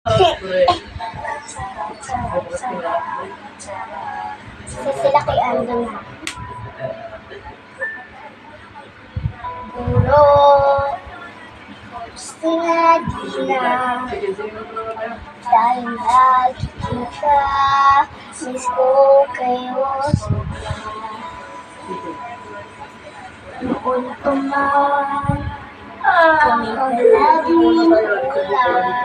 Isa sila kay Aldo na. Puro gusto nga di na dahil nakikita miss ko kayo noon pa man kami palaging ulan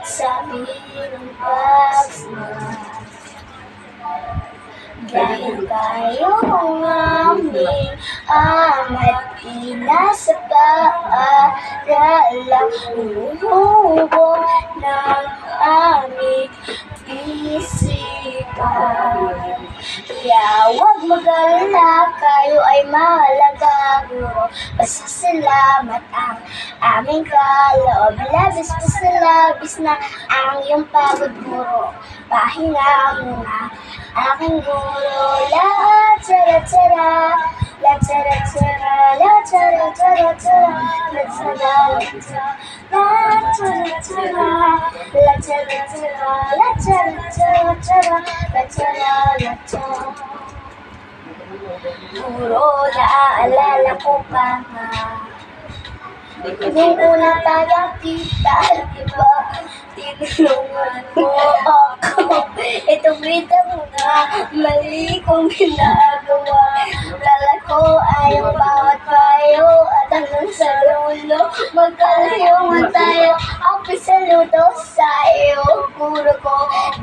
sabi ng pagsunod dahil kayo ang aming ama't ina sa paaralang umuhubog ng aming isipan. Kaya huwag mag-alala, kayo ay mahalaga, guro. Basta salamat ang aming kaloob. Labis pa sa labis na ang iyong pagod, guro. Pahinga muna aking guro. La tara tara, la tara tara, la tara tara tara, la tara tara, la tara tara, la tara tara, la tara tara tara, la tara la tara. Guro, naaalala ko pa nga nung una tayong kita, diba? Tinulungan mo ako. Itong vida mo na mali kong ginagawa. Lala ko ay ang bawat payo at hanggang sa dulo magkalayo nga tayo. Ako'y saludo sa iyo, guro ko,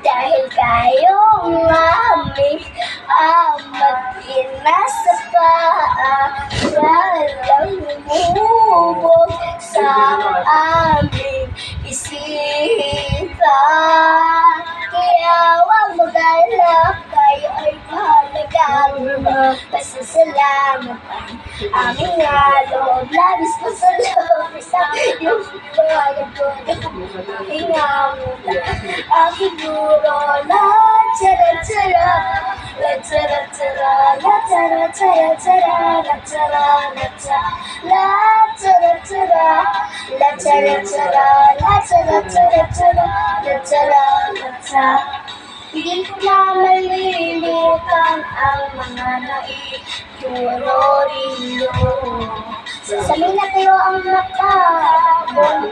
dahil kayo nga aming ama't ina sa paaralang lumubog sa aming isipan. Kaya huwag mag-alala, kayo ay mahalaga, guro. Basta salamat ang aming loob. Labis ko sa loob sa iyong pagod ko. Pahinga muna aking guro. La tara tara, la tara tara, la tara tara tara, la tara la tara, la tara tara, la tara tara, la tara tara tara, la tara la tara. Hindi ko na malilimutan ang mga naituro rinyo. Sasabihin na kayo ang makabong